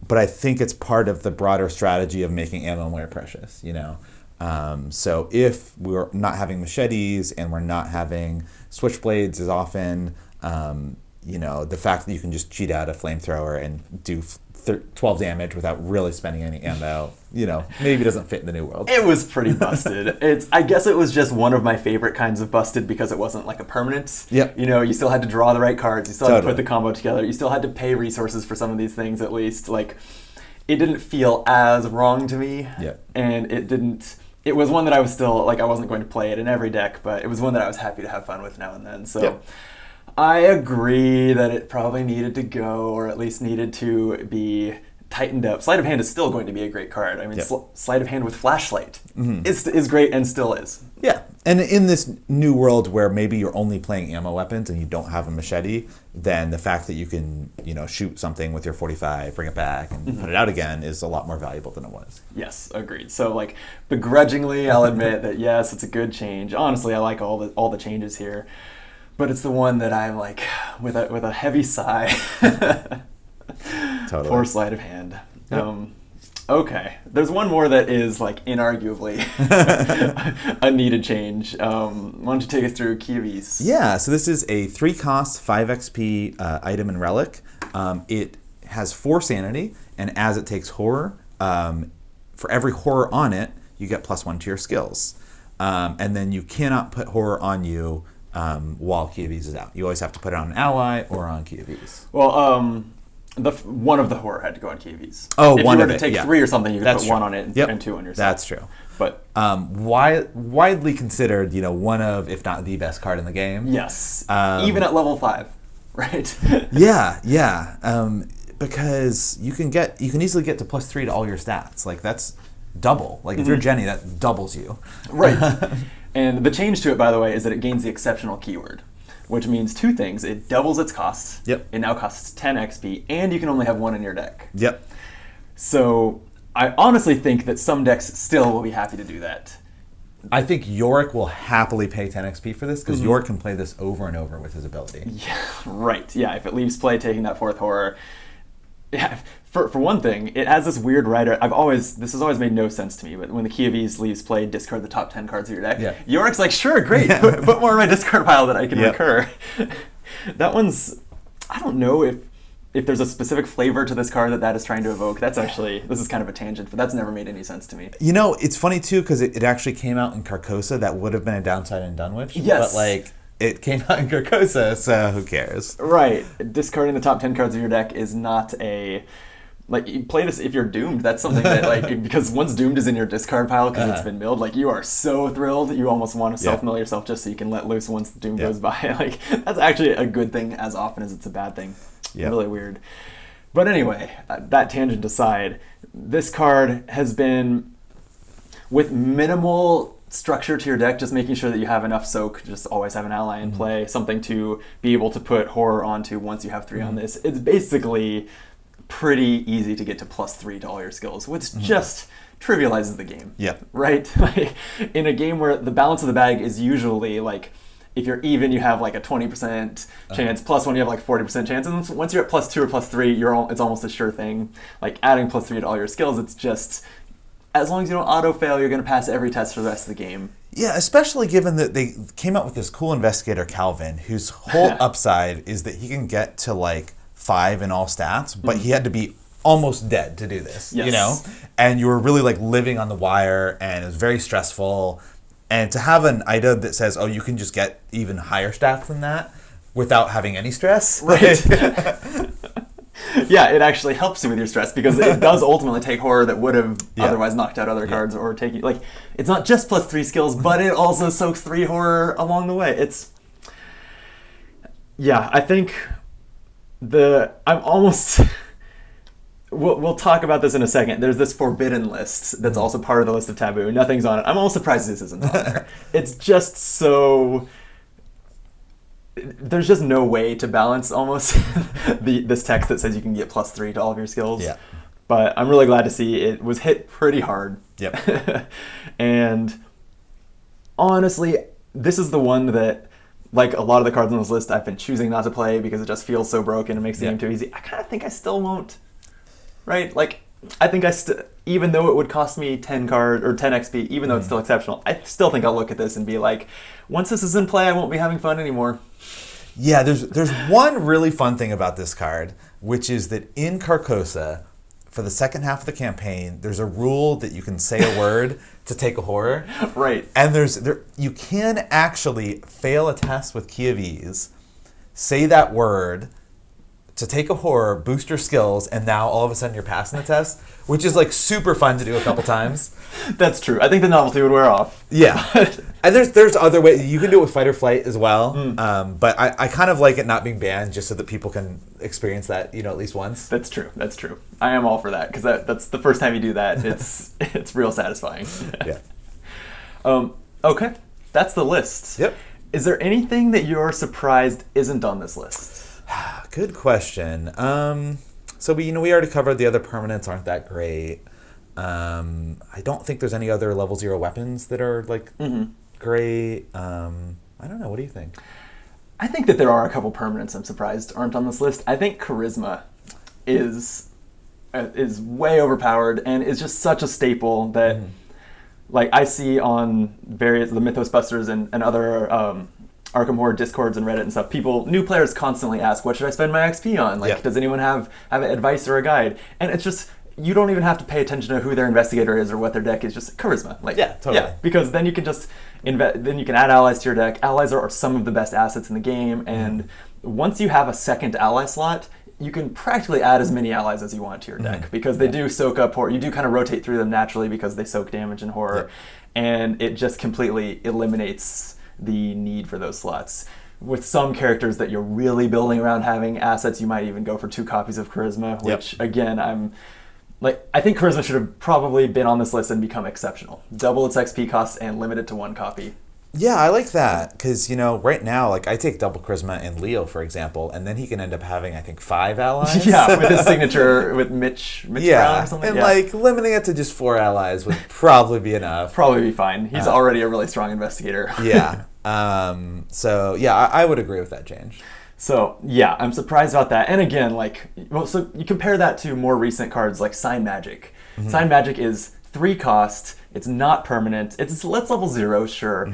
but I think it's part of the broader strategy of making ammo more precious, So if we're not having machetes and we're not having switchblades as often, the fact that you can just cheat out a flamethrower and do 12 damage without really spending any ammo, maybe doesn't fit in the new world. It was pretty busted. I guess it was just one of my favorite kinds of busted because it wasn't like a permanent. Yep. You still had to draw the right cards. You still had to put the combo together. You still had to pay resources for some of these things at least. Like, it didn't feel as wrong to me. Yep. And it was one that I was still, like, I wasn't going to play it in every deck, but it was one that I was happy to have fun with now and then. So. Yep. I agree that it probably needed to go, or at least needed to be tightened up. Sleight of Hand is still going to be a great card. I mean, Sleight of Hand with Flashlight is great and still is. Yeah, And in this new world where maybe you're only playing ammo weapons and you don't have a machete, then the fact that you can, shoot something with your 45, bring it back, and put it out again is a lot more valuable than it was. Yes, agreed. So, like, begrudgingly, I'll admit that, yes, it's a good change. Honestly, I like all the changes here. But it's the one that I'm, like, with a heavy sigh. Totally. Poor Sleight of Hand. Yep. Okay, there's one more that is, like, inarguably a needed change. Why don't you take us through Key of Ease? Yeah, so this is a 3-cost, 5 XP item and relic. It has 4 sanity, and as it takes horror, for every horror on it, you get +1 to your skills. And then you cannot put horror on you while Key of Ease is out. You always have to put it on an ally or on Key of Ease. Well, one of the horror had to go on Key of Ease. Oh, if one you of were it, to take yeah. 3 or something, you could That's put true. 1 on it and 2 on yourself. That's true. But widely considered, one of, if not the best card in the game. yes, even at level 5, right? Yeah. Because you can easily get to +3 to all your stats. Like, that's double. Like, if you're Jenny, that doubles you. Right. And the change to it, by the way, is that it gains the exceptional keyword, which means 2 things. It doubles its cost. Yep. It now costs 10 XP, and you can only have 1 in your deck. Yep. So I honestly think that some decks still will be happy to do that. I think Yorick will happily pay 10 XP for this, because Yorick can play this over and over with his ability. Yeah, right. Yeah, if it leaves play taking that 4th horror. Yeah, for one thing, it has this weird rider. This has always made no sense to me, but when the Key of Ease leaves play, discard the top 10 cards of your deck. Yeah. Yorick's like, sure, great, put more in my discard pile that I can recur. That one's, I don't know if there's a specific flavor to this card that is trying to evoke. This is kind of a tangent, but that's never made any sense to me. It's funny too, because it actually came out in Carcosa. That would have been a downside in Dunwich. Yes. But it came out in Carcosa, so who cares? Right. Discarding the top 10 cards of your deck is not a... you play this if you're doomed. That's something that, because once doomed is in your discard pile because it's been milled, you are so thrilled. You almost want to self-mill yourself just so you can let loose once the doom goes by. That's actually a good thing as often as it's a bad thing. Yep. Really weird. But anyway, that tangent aside, this card has been, with minimal structure to your deck, just making sure that you have enough soak, just always have an ally in play, something to be able to put horror onto once you have 3 on this. It's basically pretty easy to get to +3 to all your skills, which just trivializes the game. Yeah. Right? In a game where the balance of the bag is usually if you're even, you have a 20% chance, +1 you have 40% chance, and once you're at +2 or +3, it's almost a sure thing. Adding +3 to all your skills, it's just, as long as you don't auto-fail, you're going to pass every test for the rest of the game. Yeah, especially given that they came out with this cool investigator, Calvin, whose whole upside is that he can get to 5 in all stats, but he had to be almost dead to do this, And you were really living on the wire, and it was very stressful. And to have an item that says, oh, you can just get even higher stats than that without having any stress. Right. Yeah, it actually helps you with your stress, because it does ultimately take horror that would have otherwise knocked out other cards, or take you, it's not just +3 skills, but it also soaks 3 horror along the way. I think I'm almost... We'll talk about this in a second. There's this forbidden list that's also part of the list of taboo. Nothing's on it. I'm almost surprised this isn't on there. It's just so... There's just no way to balance almost this text that says you can get +3 to all of your skills. Yeah. But I'm really glad to see it was hit pretty hard. Yep. And honestly, this is the one that, a lot of the cards on this list, I've been choosing not to play because it just feels so broken and makes the game too easy. I kind of think I still won't. Right? I think even though it would cost me 10 XP, even though it's still exceptional, I still think I'll look at this and be once this is in play, I won't be having fun anymore. Yeah, there's one really fun thing about this card, which is that in Carcosa, for the second half of the campaign, there's a rule that you can say a word to take a horror. Right. And you can actually fail a test with Key of Ease, say that word to take a horror, boost your skills, and now all of a sudden you're passing the test, which is super fun to do a couple times. That's true. I think the novelty would wear off. Yeah. And there's other ways. You can do it with Fight or Flight as well. But I kind of like it not being banned, just so that people can experience that, at least once. That's true. I am all for that, because that's the first time you do that. It's real satisfying. Yeah. Okay. that's the list. Yep. Is there anything that you're surprised isn't on this list? Good question. So we already covered the other permanents aren't that great. I don't think there's any other level 0 weapons that are like great. I don't know. What do you think? I think that there are a couple permanents I'm surprised aren't on this list. I think charisma is way overpowered and is just such a staple that like I see on the Mythos Busters and other Arkham Horror Discords and Reddit and stuff, new players constantly ask, what should I spend my XP on? Like, does anyone have advice or a guide? And it's just, you don't even have to pay attention to who their investigator is or what their deck is, just charisma. Like, yeah, totally. Yeah, because then you can just then you can add allies to your deck. Allies are some of the best assets in the game, and once you have a second ally slot, you can practically add as many allies as you want to your deck because they do soak up horror. You do kind of rotate through them naturally because they soak damage and horror, and it just completely eliminates the need for those slots. With some characters that you're really building around having assets, you might even go for 2 copies of charisma, which again, I think charisma should have probably been on this list and become exceptional. Double its XP costs and limit it to 1 copy. Yeah, I like that because, right now, like I take double charisma in Leo, for example, and then he can end up having, I think, 5 allies. Yeah, with his signature, with Mitch Brown or something. And like limiting it to just 4 allies would probably be enough. Probably be fine. He's already a really strong investigator. Yeah. So yeah, I would agree with that change. So yeah, I'm surprised about that. And again, so you compare that to more recent cards like Sign Magic. Sign Magic is 3 cost. It's not permanent. It's level 0, sure,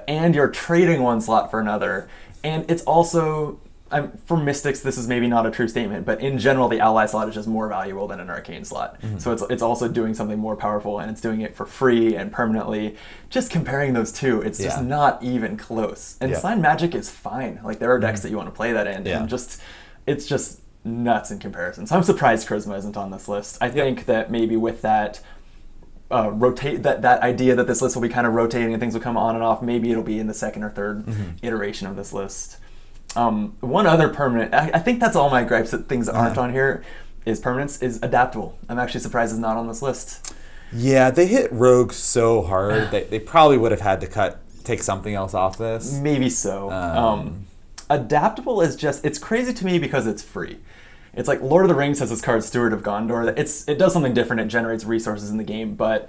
and you're trading 1 slot for another. And it's also, for Mystics, this is maybe not a true statement, but in general, the ally slot is just more valuable than an arcane slot. So it's also doing something more powerful, and it's doing it for free and permanently. Just comparing those two, it's just not even close. And Sign Magic is fine. Like, there are decks that you want to play that in, and it's just nuts in comparison. So I'm surprised Charisma isn't on this list. I think that maybe with that that idea that this list will be kind of rotating and things will come on and off, maybe it'll be in the second or third iteration of this list. One other permanent, I think that's all my gripes that things aren't on here, is permanence, is adaptable. I'm actually surprised it's not on this list. Yeah, they hit Rogue so hard that they probably would have had to take something else off this. Maybe so. Adaptable is just, it's crazy to me because it's free. It's like Lord of the Rings has this card, Steward of Gondor. It does something different. It generates resources in the game, but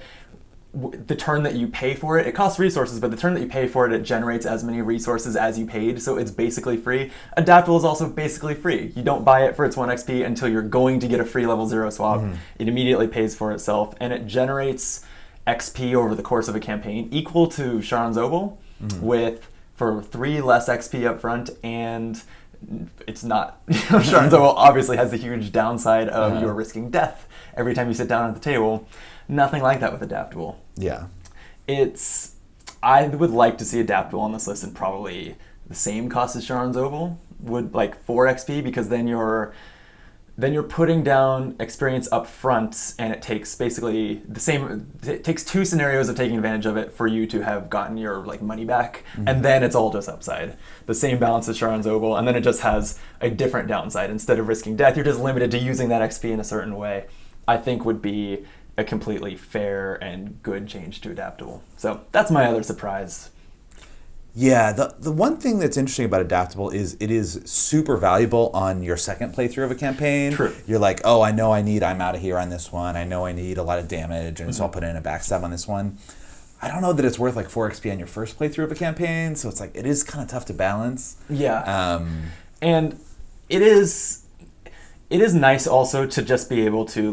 the turn that you pay for it, it costs resources, but the turn that you pay for it, it generates as many resources as you paid, so it's basically free. Adaptable is also basically free. You don't buy it for its 1 XP until you're going to get a free level 0 swap. It immediately pays for itself, and it generates XP over the course of a campaign equal to Sharon's Oval, for 3 less XP up front, and it's not, Sharon's Oval obviously has the huge downside of you're risking death every time you sit down at the table. Nothing like that with Adaptable. Yeah. I would like to see Adaptable on this list and probably the same cost as Sharon's Oval, like 4 XP, because then you're putting down experience up front, and it takes basically it takes 2 scenarios of taking advantage of it for you to have gotten your money back, and then it's all just upside. The same balance as Sharon's Oval, and then it just has a different downside. Instead of risking death, you're just limited to using that XP in a certain way. I think would be a completely fair and good change to Adaptable. So that's my other surprise. Yeah, the one thing that's interesting about Adaptable is it is super valuable on your second playthrough of a campaign. True. You're like, oh, I'm out of here on this one. I know I need a lot of damage, and so I'll put in a backstab on this one. I don't know that it's worth 4 XP on your first playthrough of a campaign, so it's it is kind of tough to balance. Yeah. And it is nice also to just be able to,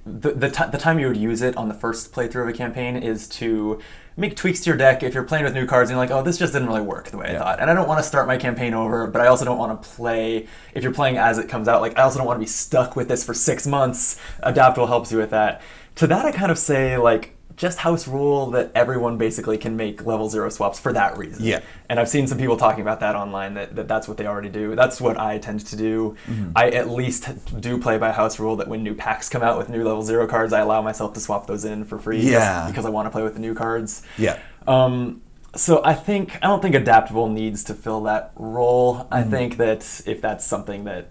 the time you would use it on the first playthrough of a campaign is to make tweaks to your deck if you're playing with new cards and you're like, oh, this just didn't really work the way I thought. And I don't want to start my campaign over, but I also don't want to play, if you're playing as it comes out, I also don't want to be stuck with this for 6 months. Adaptable helps you with that. To that I kind of say, just house rule that everyone basically can make level 0 swaps for that reason. Yeah. And I've seen some people talking about that online, that's what they already do. That's what I tend to do. I at least do play by house rule that when new packs come out with new level 0 cards, I allow myself to swap those in for free because I want to play with the new cards. Yeah. So I don't think Adaptable needs to fill that role. I think that if that's something that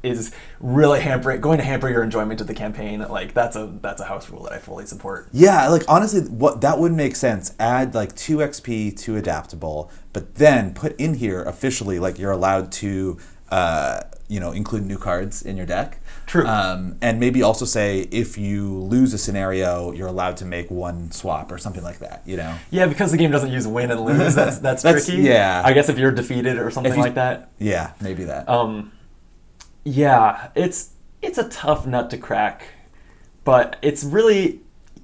is really going to hamper your enjoyment of the campaign, like that's a house rule that I fully support. Yeah, like honestly, that would make sense. Add like 2 XP to adaptable, but then put in here officially like you're allowed to include new cards in your deck. True. And maybe also say if you lose a scenario, you're allowed to make 1 swap or something like that, Yeah, because the game doesn't use win and lose, that's tricky. Yeah. I guess if you're defeated or something like that. Yeah, maybe that. Yeah, it's a tough nut to crack, but it's really,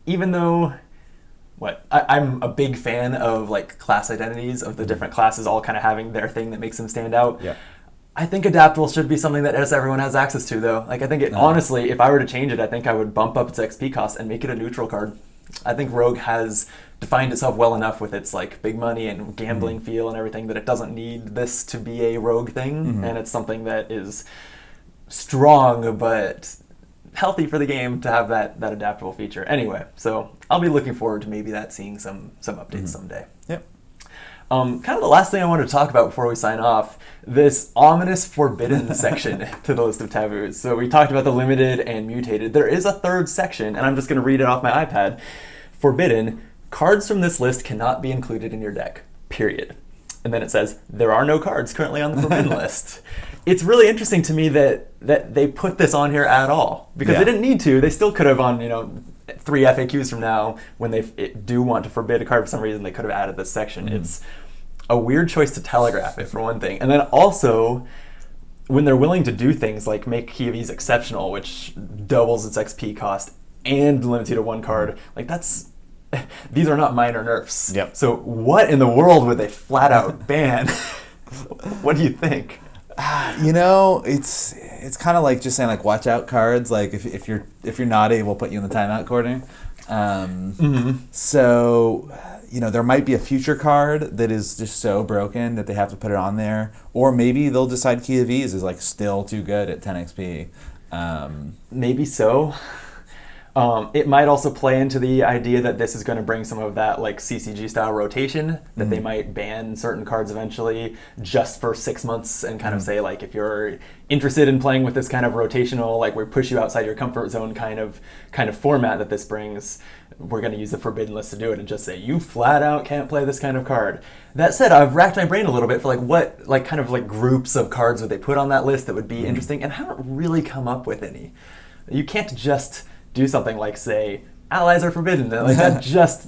even though I'm a big fan of like class identities of the different classes all kind of having their thing that makes them stand out. Yeah. I think adaptable should be something that everyone has access to, though. Like, I think honestly, if I were to change it, I think I would bump up its XP cost and make it a neutral card. I think Rogue has defined itself well enough with its like big money and gambling feel and everything that it doesn't need this to be a Rogue thing, and it's something that is strong but healthy for the game to have that adaptable feature. Anyway, so I'll be looking forward to maybe seeing some updates someday. Yep. Kind of the last thing I wanted to talk about before we sign off, this ominous forbidden section to the List of Taboos. So we talked about the limited and mutated. There is a third section, and I'm just going to read it off my iPad. Forbidden, cards from this list cannot be included in your deck, period. And then it says, there are no cards currently on the forbidden list. It's really interesting to me that they put this on here at all, because they didn't need to. They still could have on, 3 FAQs from now, when they do want to forbid a card for some reason, they could have added this section. It's a weird choice to telegraph it, for one thing. And then also, when they're willing to do things like make Key of Ease exceptional, which doubles its XP cost, and limits you to 1 card, like these are not minor nerfs. Yep. So what in the world would they flat out ban? What do you think? It's kind of like just saying like watch out cards. Like if you're naughty, we'll put you in the timeout corner. So there might be a future card that is just so broken that they have to put it on there, or maybe they'll decide Key of Ease is like still too good at 10 XP. Maybe so. It might also play into the idea that this is going to bring some of that like CCG style rotation, that they might ban certain cards eventually just for 6 months and kind of say like, if you're interested in playing with this kind of rotational, like we push you outside your comfort zone kind of format that this brings, we're going to use the forbidden list to do it, and just say you flat out can't play this kind of card. That said, I've racked my brain a little bit for like what like kind of like groups of cards would they put on that list that would be interesting, and I haven't really come up with any. You can't just do something like, say, allies are forbidden. Like that's just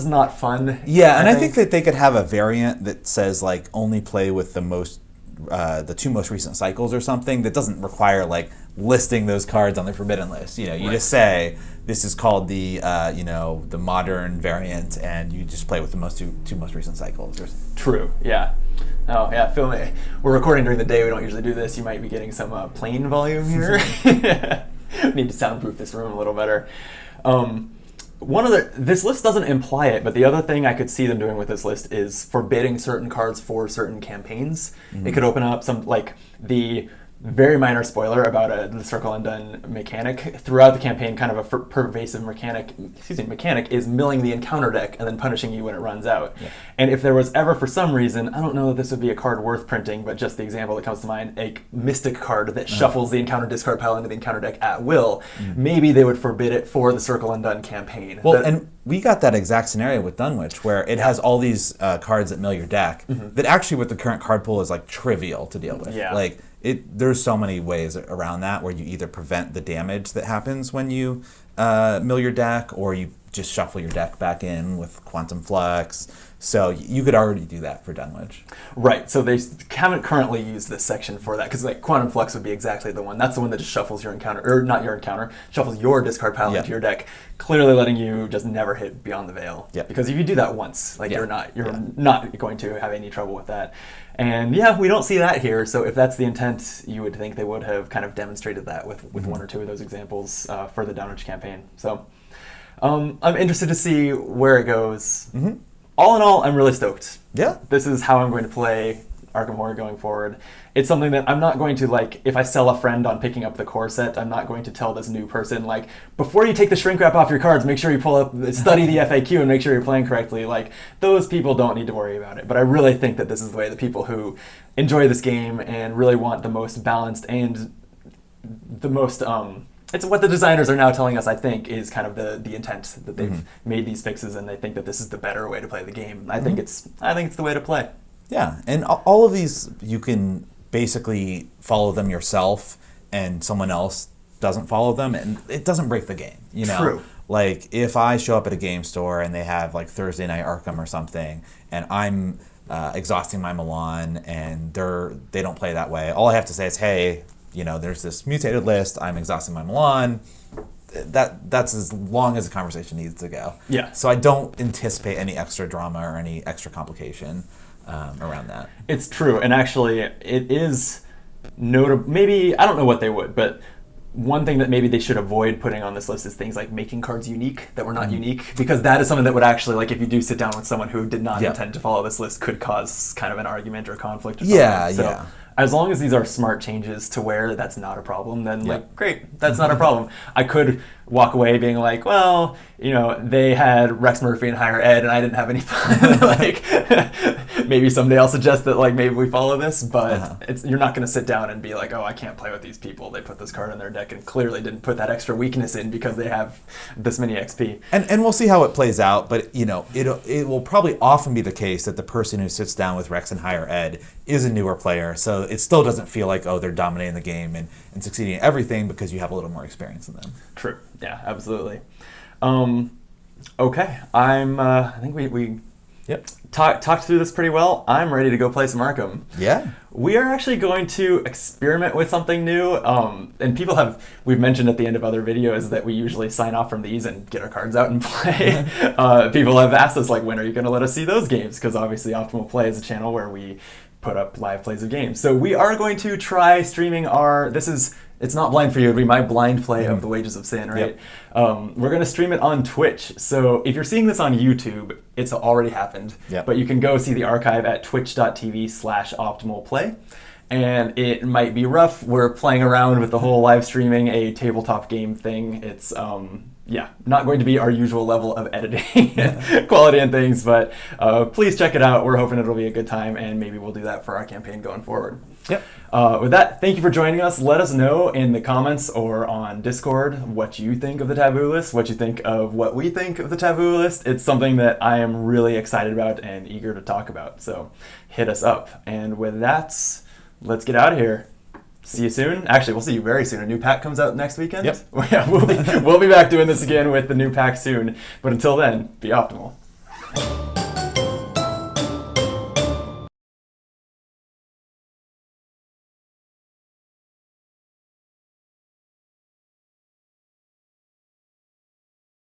not fun. Yeah, and I think that they could have a variant that says like only play with the 2 most recent cycles or something, that doesn't require like listing those cards on the forbidden list. You just say this is called the the modern variant, and you just play with the two most recent cycles. True. Yeah. Oh yeah, Phil. We're recording during the day. We don't usually do this. You might be getting some plane volume here. Need to soundproof this room a little better. This list doesn't imply it, but the other thing I could see them doing with this list is forbidding certain cards for certain campaigns. It could open up some, like the very minor spoiler about the Circle Undone mechanic. Throughout the campaign, kind of a pervasive mechanic is milling the encounter deck and then punishing you when it runs out. Yeah. And if there was ever, for some reason, I don't know that this would be a card worth printing, but just the example that comes to mind, a mystic card that shuffles the encounter discard pile into the encounter deck at will, maybe they would forbid it for the Circle Undone campaign. Well, and we got that exact scenario with Dunwich, where it has all these cards that mill your deck that actually with the current card pool is like trivial to deal with. Yeah. Like there's so many ways around that, where you either prevent the damage that happens when you mill your deck, or you just shuffle your deck back in with Quantum Flux. So you could already do that for Dunwich. Right. So they haven't currently used this section for that, because like Quantum Flux would be exactly the one. That's the one that just shuffles your encounter, or not your encounter, shuffles your discard pile into your deck, clearly letting you just never hit Beyond the Veil. Yeah. Because if you do that once, like you're not going to have any trouble with that. And we don't see that here. So if that's the intent, you would think they would have kind of demonstrated that with one or two of those examples for the Dunwich campaign. So I'm interested to see where it goes. All in all, I'm really stoked. Yeah. This is how I'm going to play Arkham Horror going forward. It's something that I'm not going to, like, if I sell a friend on picking up the core set, I'm not going to tell this new person, like, before you take the shrink wrap off your cards, make sure you study the FAQ and make sure you're playing correctly. Like, those people don't need to worry about it. But I really think that this is the way the people who enjoy this game and really want the most balanced and the most, it's what the designers are now telling us, I think, is kind of the intent that they've made these fixes, and they think that this is the better way to play the game. I think it's the way to play. Yeah, and all of these, you can basically follow them yourself, and someone else doesn't follow them, and it doesn't break the game. You know, True. Like if I show up at a game store and they have like Thursday Night Arkham or something, and I'm exhausting my Milan, and they don't play that way. All I have to say is, hey, you know, there's this mutated list. I'm exhausting my Milan. That's as long as the conversation needs to go. Yeah. So I don't anticipate any extra drama or any extra complication around that. It's true, and actually, it is notable. Maybe I don't know what they would, but one thing that maybe they should avoid putting on this list is things like making cards unique that were not unique, because that is something that would actually, like, if you do sit down with someone who did not intend to follow this list, could cause kind of an argument or conflict or something. So, as long as these are smart changes to where that's not a problem, then like, great, that's not a problem. I could walk away being like, well, you know, they had Rex Murphy in higher ed and I didn't have any fun. Like, maybe someday I'll suggest that, like, maybe we follow this, but you're not going to sit down and be like, oh, I can't play with these people. They put this card in their deck and clearly didn't put that extra weakness in because they have this many XP. And we'll see how it plays out, but, you know, it will probably often be the case that the person who sits down with Rex in higher ed is a newer player, so it still doesn't feel like, oh, they're dominating the game and succeeding at everything because you have a little more experience than them. True. Yeah, absolutely. Okay, I think we talked through this pretty well. I'm ready to go play some Arkham. Yeah. We are actually going to experiment with something new, and we've mentioned at the end of other videos that we usually sign off from these and get our cards out and play. People have asked us, like, when are you going to let us see those games? Because obviously Optimal Play is a channel where we put up live plays of games. So we are going to try streaming it's not blind for you, it'll be my blind play of The Wages of Sin, right? Yep. We're going to stream it on Twitch. So if you're seeing this on YouTube, it's already happened. Yep. But you can go see the archive at twitch.tv/optimalplay. And it might be rough. We're playing around with the whole live streaming a tabletop game thing. It's not going to be our usual level of editing quality and things, but please check it out. We're hoping it'll be a good time, and maybe we'll do that for our campaign going forward. Yep. With that, thank you for joining us. Let us know in the comments or on Discord what you think of the Taboo list, what you think of what we think of the Taboo list. It's something that I am really excited about and eager to talk about, so hit us up. And with that, let's get out of here. See you soon. Actually, we'll see you very soon. A new pack comes out next weekend. Yep. Yeah, we'll be back doing this again with the new pack soon. But until then, be optimal.